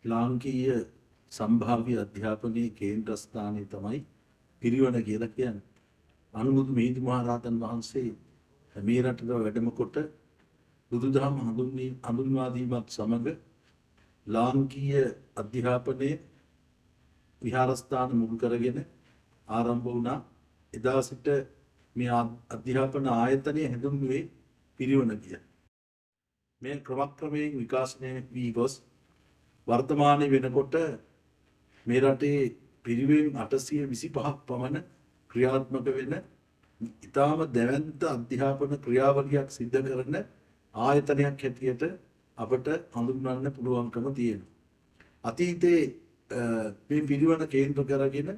ලාංකීය සම්භාව්‍ය අධ්‍යාපනයේ කේන්ද්‍රස්ථානයේ තමයි පිරිවන කියලා කියන්නේ. අනුරුදු මිහිඳු මහ රහතන් වහන්සේ මේ රටට වැඩම කොට බුදුදහම හඳුන්වා දීමත් සමග ලාංකීය අධ්‍යාපනයේ විහාරස්ථාන මුල් කරගෙන ආරම්භ වුණා. එදා සිට මේ අධ්‍යාපන ආයතනය හැඳින්වුවේ පිරිවන කියලා. මේ ක්‍රමක්‍රමයෙන් විකාශනය වී ගොස් වර්තමානයේ වෙනකොට මේ රටේ පිරිවෙන් 825ක් පමණ ක්‍රියාත්මක වෙන ඉතාම දැවැන්ත අධ්‍යාපන ක්‍රියාවලියක් සිදු කරන ආයතනයක් හැටියට අපට හඳුන්වන්න පුළුවන්කම තියෙනවා. අතීතයේ මේ පිරිවන කේන්ද්‍ර කරගෙන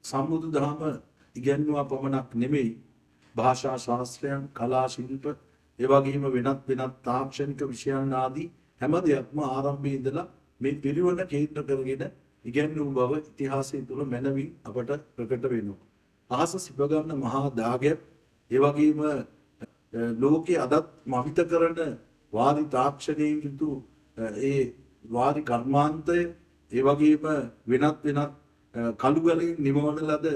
සම්බුදු දහම ඉගැන්වුවා පමණක් නෙමෙයි භාෂා ශාස්ත්‍රයන්, කලා ශිල්ප, ඒ වගේම වෙනත් තාක්ෂණික විෂයන් ආදී හැම දෙයක්ම ආරම්භයේ ඉඳලා මේ පිරිවන කේන්ද්‍ර කරගෙන ඉගැන්වූ බව ඉතිහාසය තුළ මැනවින් අපට ප්‍රකට වෙනවා. අහස සිප ගන්න මහා දාගැබ්, ඒ වගේම ලෝකයේ අදත් මවිත කරන වාරි තාක්ෂණයෙන් යුතු ඒ වාරි කර්මාන්තය, ඒ වගේම වෙනත් කළු ගලින් නිමවන ලද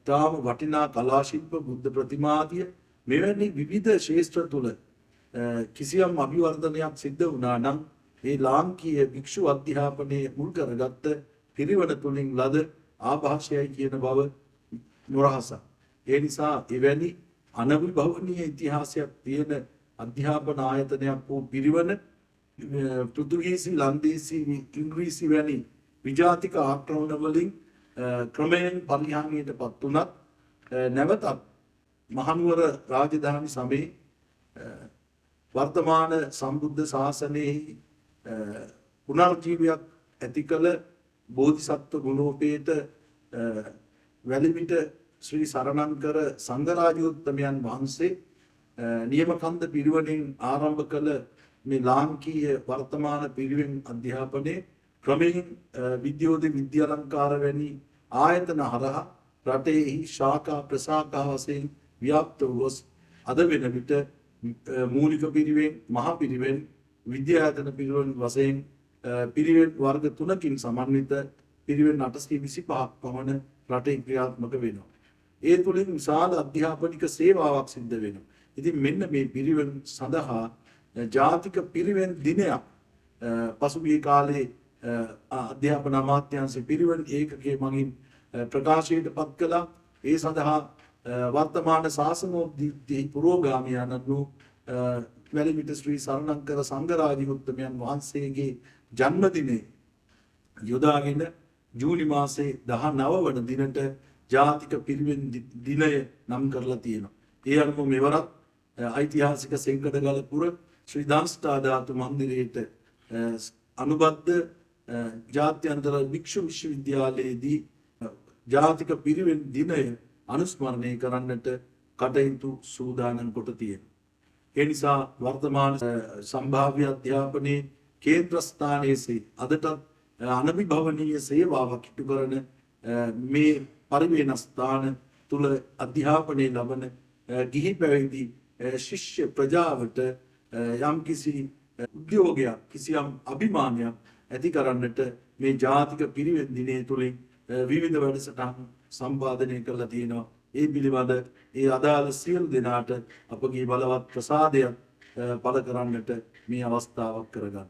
ඉතාම වටිනා කලා ශිල්ප, බුද්ධ ප්‍රතිමාදිය මෙවැනි විවිධ ශාස්ත්‍ර තුළ කිසියම් අභිවර්ධනයක් සිද්ධ වුණා නම් මේ ලාංකීය භික්ෂු අධ්‍යාපනයේ මුල් කරගත්ත පිරිවන තුලින් ලද ආభాෂයයි කියන බව නොරහසක්. ඒ නිසා එවැනි අනවිභවනීය ඉතිහාසයක් තියෙන අධ්‍යාපන ආයතනයක් වූ පිරිවන පෘතුගීසි, ලන්දේසි, ඉංග්‍රීසි වැනි විජාතික ආක්‍රමණ වලින් ක්‍රමයෙන් පරිහානියටපත් වුණත් නැවතත් මහනුවර රාජධානි සමයේ වර්තමාන සම්බුද්ධ ශාසනයේ පුනර්ජීවයක් ඇති කළ බෝධිසත්ව ගුණෝපේත වැලිමිට ශ්‍රී සරණංකර සංඝරාජෝත්තමයන් වහන්සේ නියමකන්ද පිරිවනින් ආරම්භ කළ මේ ලාංකීය වර්තමාන පිරිවෙන් අධ්‍යාපනයේ ක්‍රමයෙන් විද්‍යෝදය, විද්‍යාලංකාර වැනි ආයතන හරහා රටෙහි ශාඛා ප්‍රශාඛා වශයෙන් ව්‍යාප්ත වූ අද වෙන විට මූලික පිරිවෙන්, මහ පිරිවෙන්, විද්‍යායතන පිරිවෙන් වශයෙන් පිරිවෙන් වර්ග 3කින් සමන්විත පිරිවෙන් 825ක් පමණ රටේ ක්‍රියාත්මක වෙනවා. ඒ තුලින් විශාල අධ්‍යාපනික සේවාවක් සිද්ධ වෙනවා. ඉතින් මෙන්න මේ පිරිවෙන් සඳහා ජාතික පිරිවෙන් දිනයක් පසුගිය කාලේ අධ්‍යාපන අමාත්‍යාංශයේ පිරිවෙන් ඒකකයේ මගින් ප්‍රකාශයට පත් කළා. ඒ සඳහා වර්තමාන ශාසනෝද්දීප්ති පුරෝගාමියාණන් වූ වැලිමිට ශ්‍රී සරණංකර සංඝරාජෝත්තමයන් වහන්සේගේ ජන්මදිනයේ යොදාගෙන ජූනි මාසයේ 19 වන දිනට ජාතික පිරිවෙන් දිනය නම් කරලා තියෙනවා. ඒ අනුව මෙවරත් ඓතිහාසික සෙංකඩගලපුර ශ්‍රී දාස්ථා ධාතු මන්දිරයේට අනුබද්ධ ජාත්‍යන්තර භික්ෂු විශ්වවිද්‍යාලයේදී ජාතික පිරිවෙන් දිනය අනුස්මරණය කරන්නට කටයුතු සූදානම් කොට තියෙනවා. ඒ නිසා වර්තමාන සම්භාව්‍ය අධ්‍යාපනයේ කේන්ද්‍රස්ථානයේ අදටත් අනවිභවනීය සේවාවක් ඉටු කරන මේ පරිවේන ස්ථාන තුල අධ්‍යාපනය ලබන ගිහි පැවිදි ශිෂ්‍ය ප්‍රජාවට යම්කිසි උද්‍යෝගයක්, කිසියම් අභිමානයක් ඇති කරන්නට මේ ජාතික පිරිවෙන් දිනය තුලින් විවිධ වැඩසටහන් සම්පාදනය කරලා තියෙනවා. ඒ පිළිබඳ ඒ අදාළ සියලු දෙනාට අපගේ බලවත් ප්‍රසාදයක් පළ කරන්නට මේ අවස්ථාවක් කරගන්න.